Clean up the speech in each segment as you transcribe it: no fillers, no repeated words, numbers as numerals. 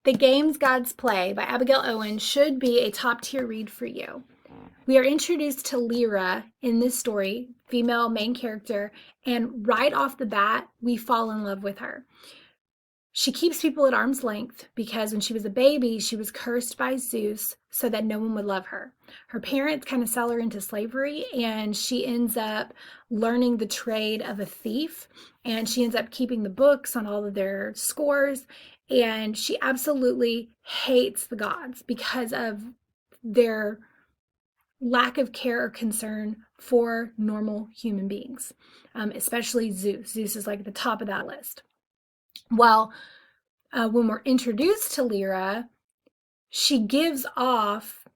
The Games Gods Play by Abigail Owen should be a top tier read for you. We are introduced to Lyra in this story, female main character, and right off the bat, we fall in love with her. She keeps people at arm's length because when she was a baby, she was cursed by Zeus so that no one would love her. Her parents kind of sell her into slavery, and she ends up learning the trade of a thief, and she ends up keeping the books on all of their scores, and she absolutely hates the gods because of their lack of care or concern for normal human beings, especially Zeus. Zeus is like at the top of that list. Well, when we're introduced to Lyra, she gives off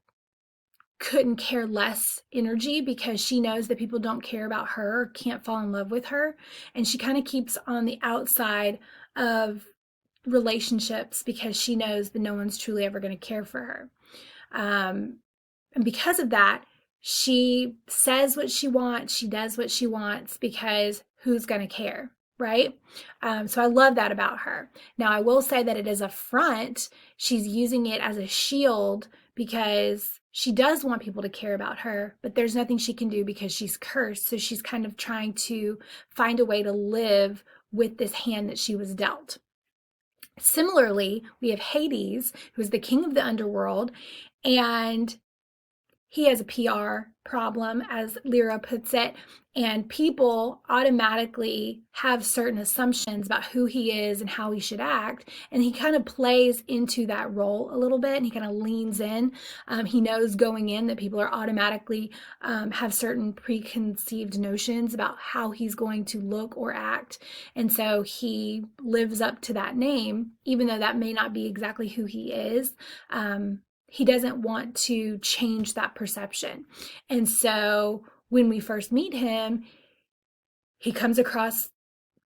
couldn't care less energy because she knows that people don't care about her or can't fall in love with her. And she kind of keeps on the outside of relationships because she knows that no one's truly ever going to care for her. And because of that, she says what she wants, she does what she wants because who's going to care? Right? So I love that about her. Now, I will say that it is a front. She's using it as a shield because she does want people to care about her, but there's nothing she can do because she's cursed. So she's kind of trying to find a way to live with this hand that she was dealt. Similarly, we have Hades, who is the king of the underworld, and he has a PR problem, as Lyra puts it, and people automatically have certain assumptions about who he is and how he should act, and he kind of plays into that role a little bit, and he kind of leans in. He knows going in that people are automatically have certain preconceived notions about how he's going to look or act, and so he lives up to that name, even though that may not be exactly who he is. He doesn't want to change that perception. And so when we first meet him, he comes across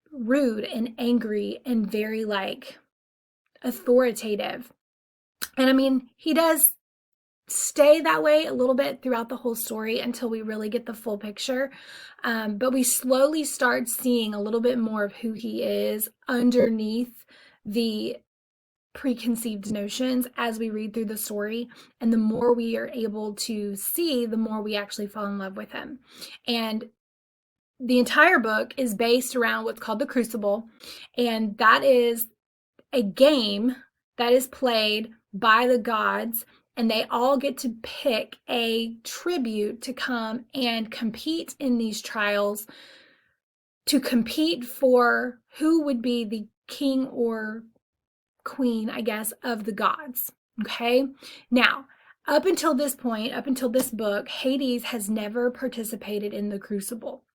rude and angry and very authoritative. And I mean, he does stay that way a little bit throughout the whole story until we really get the full picture. But we slowly start seeing a little bit more of who he is underneath the preconceived notions as we read through the story, and the more we are able to see, the more we actually fall in love with him. And the entire book is based around what's called the Crucible, and that is a game that is played by the gods, and they all get to pick a tribute to come and compete in these trials, to compete for who would be the king or queen, I guess, of the gods. Okay. Now, up until this point, up until this book, Hades has never participated in the Crucible.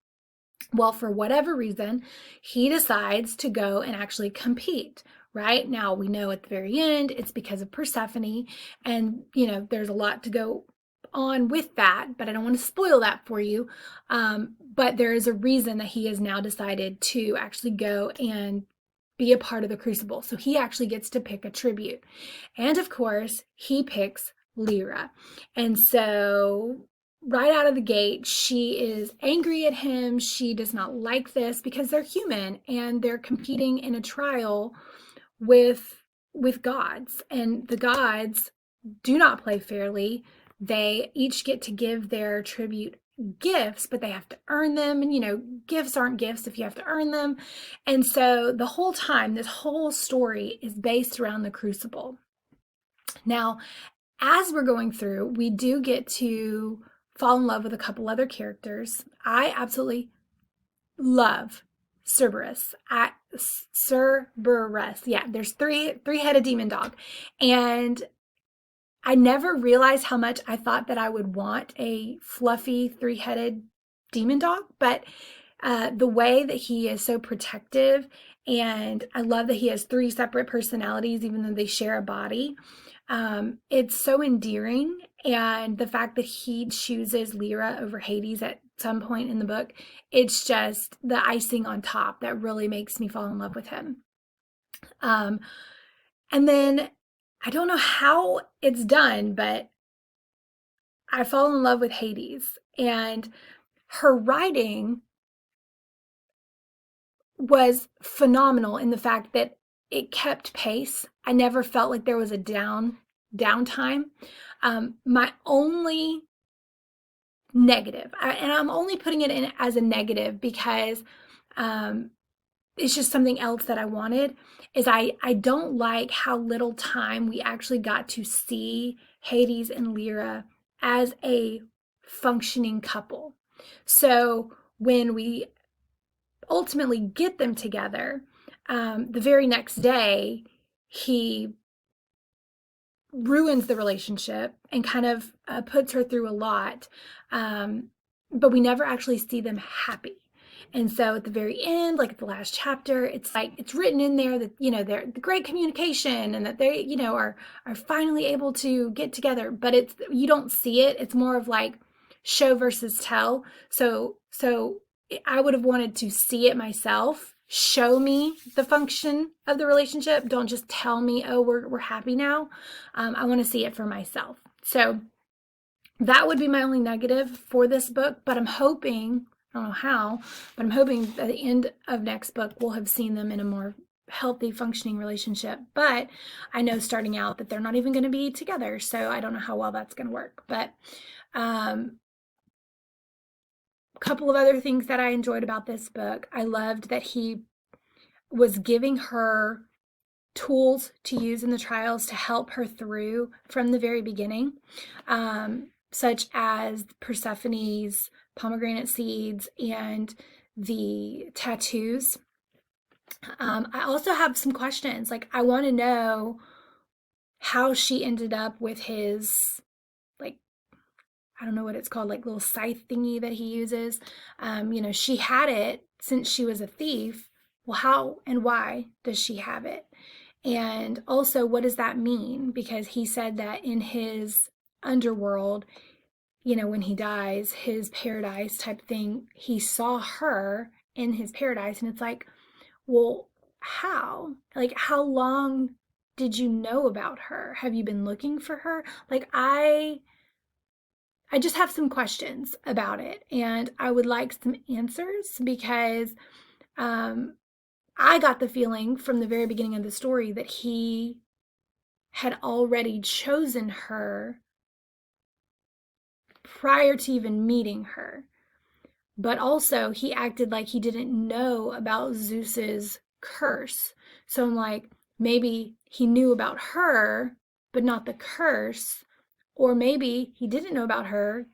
Well, for whatever reason, he decides to go and actually compete. Right now, we know at the very end, it's because of Persephone, and there's a lot to go on with that, but I don't want to spoil that for you. But there is a reason that he has now decided to actually go and be a part of the Crucible. So he actually gets to pick a tribute. And of course, he picks Lyra. And so right out of the gate, she is angry at him. She does not like this because they're human and they're competing in a trial with gods. And the gods do not play fairly. They each get to give their tribute gifts, but they have to earn them, and gifts aren't gifts if you have to earn them. And so the whole time, this whole story is based around the Crucible. Now, as we're going through, we do get to fall in love with a couple other characters. I absolutely love Cerberus. Cerberus. Yeah, there's three-headed demon dog, and I never realized how much I thought that I would want a fluffy three-headed demon dog, but the way that he is so protective, and I love that he has three separate personalities, even though they share a body. It's so endearing, and the fact that he chooses Lyra over Hades at some point in the book, it's just the icing on top that really makes me fall in love with him. And then I don't know how it's done, but I fall in love with Hades, and her writing was phenomenal in the fact that it kept pace. I never felt like there was a downtime. My only negative, and I'm only putting it in as a negative because um, it's just something else that I wanted, is I don't like how little time we actually got to see Hades and Lyra as a functioning couple. So when we ultimately get them together, the very next day, he ruins the relationship and kind of puts her through a lot. Um, but we never actually see them happy. And so at the very end, like at the last chapter, it's like it's written in there that, they're the great communication and that they, are finally able to get together. But it's, you don't see it. It's more of like show versus tell. So I would have wanted to see it myself. Show me the function of the relationship. Don't just tell me, oh, we're happy now. I want to see it for myself. So that would be my only negative for this book, but I'm hoping, I don't know how, but I'm hoping at the end of next book, we'll have seen them in a more healthy, functioning relationship. But I know starting out that they're not even going to be together. So I don't know how well that's going to work. But a couple of other things that I enjoyed about this book. I loved that he was giving her tools to use in the trials to help her through from the very beginning, such as Persephone's pomegranate seeds and the tattoos. I also have some questions. Like, I want to know how she ended up with his, like, I don't know what it's called, like little scythe thingy that he uses. She had it since she was a thief. Well, how and why does she have it? And also, what does that mean? Because he said that in his underworld, when he dies, his paradise type thing, he saw her in his paradise. And it's like, well, how? Like, how long did you know about her? Have you been looking for her? Like, I just have some questions about it, and I would like some answers because I got the feeling from the very beginning of the story that he had already chosen her prior to even meeting her. But also, he acted like he didn't know about Zeus's curse. So I'm like, maybe he knew about her, but not the curse. Or maybe he didn't know about her,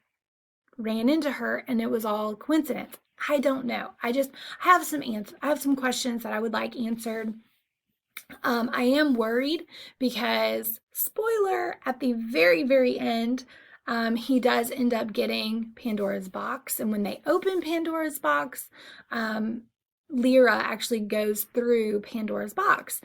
ran into her, and it was all coincidence. I don't know. I have some answers. I have some questions that I would like answered. I am worried because, spoiler, at the very, very end, he does end up getting Pandora's box. And when they open Pandora's box, Lyra actually goes through Pandora's box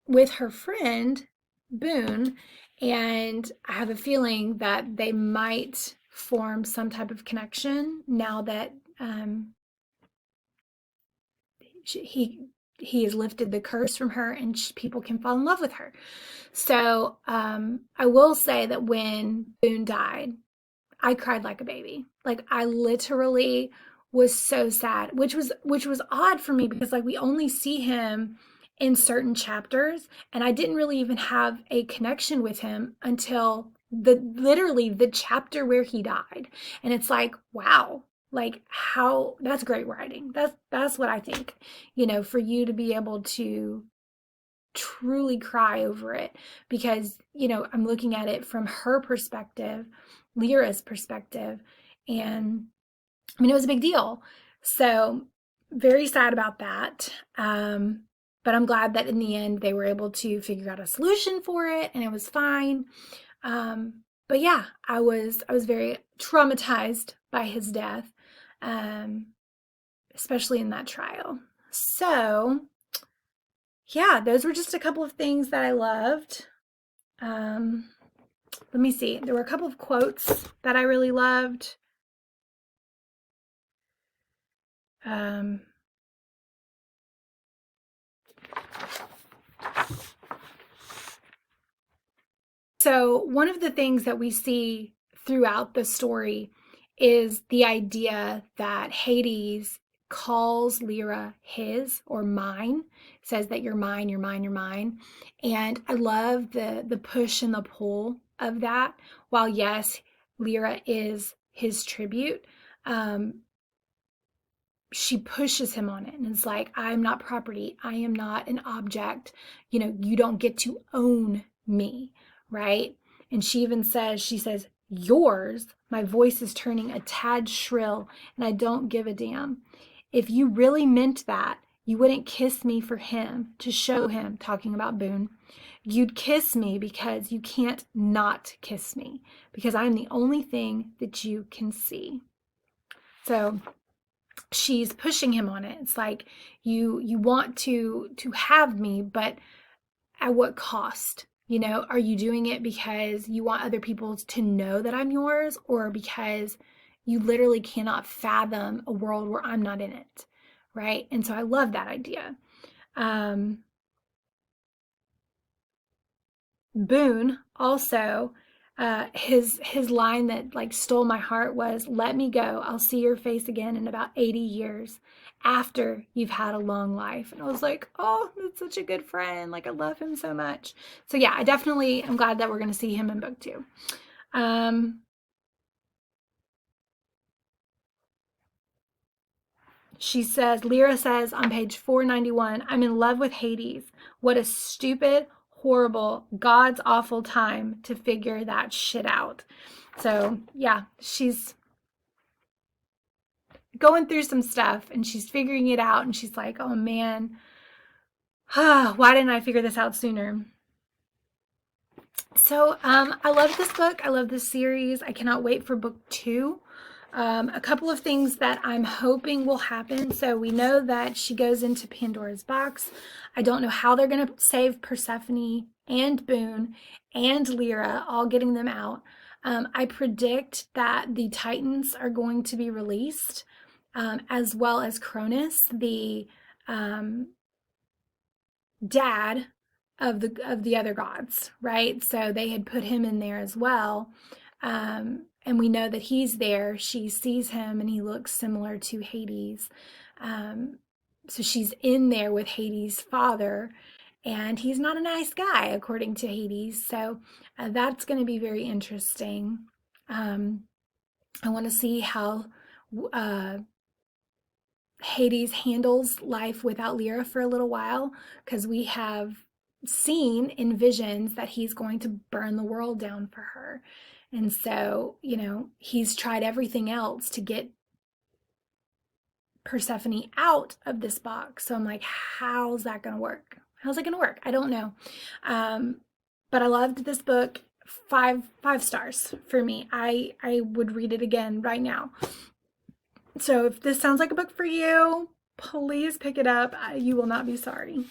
with her friend, Boone. And I have a feeling that they might form some type of connection now that he has lifted the curse from her and people can fall in love with her. So I will say that when Boone died, I cried like a baby. Like, I literally was so sad, which was odd for me because, like, we only see him in certain chapters, and I didn't really even have a connection with him until literally the chapter where he died. And it's like, wow, like, how, that's great writing. That's what I think, for you to be able to truly cry over it, because I'm looking at it from her perspective, Lyra's perspective, and I mean, it was a big deal. So very sad about that. But I'm glad that in the end they were able to figure out a solution for it, and it was fine. But yeah, I was very traumatized by his death, especially in that trial. So yeah, those were just a couple of things that I loved. Let me see. There were a couple of quotes that I really loved. So one of the things that we see throughout the story is the idea that Hades calls Lyra his or mine, says that you're mine, you're mine, you're mine. And I love the push and the pull of that. While yes, Lyra is his tribute, she pushes him on it and it's like, I'm not property. I am not an object. You don't get to own me, right? And she even says, yours, my voice is turning a tad shrill and I don't give a damn. If you really meant that, you wouldn't kiss me for him, to show him, talking about Boone. You'd kiss me because you can't not kiss me, because I'm the only thing that you can see. So she's pushing him on it. It's like, you want to have me, but at what cost? Are you doing it because you want other people to know that I'm yours, or because you literally cannot fathom a world where I'm not in it, right? And so I love that idea. Boone also, his line that like stole my heart was, "Let me go. I'll see your face again in about 80 years after you've had a long life." And I was like, oh, that's such a good friend. Like, I love him so much. So yeah, I definitely am glad that we're going to see him in book 2. Lyra says on page 491, I'm in love with Hades. What a stupid, horrible, God's awful time to figure that shit out. So yeah, she's going through some stuff and she's figuring it out, and she's like, oh man, why didn't I figure this out sooner? So I love this book. I love this series. I cannot wait for book 2. A couple of things that I'm hoping will happen. So we know that she goes into Pandora's box. I don't know how they're going to save Persephone and Boone and Lyra, all getting them out. I predict that the Titans are going to be released, as well as Cronus, the dad of the other gods, right? So they had put him in there as well. And we know that he's there. She sees him and he looks similar to Hades. So she's in there with Hades' father, and he's not a nice guy, according to Hades. So that's going to be very interesting. I want to see how Hades handles life without Lyra for a little while, because we have seen in visions that he's going to burn the world down for her. And so, he's tried everything else to get Persephone out of this box. So I'm like, how's that going to work? How's it going to work? I don't know. But I loved this book. 5 stars for me. I would read it again right now. So if this sounds like a book for you, please pick it up. You will not be sorry.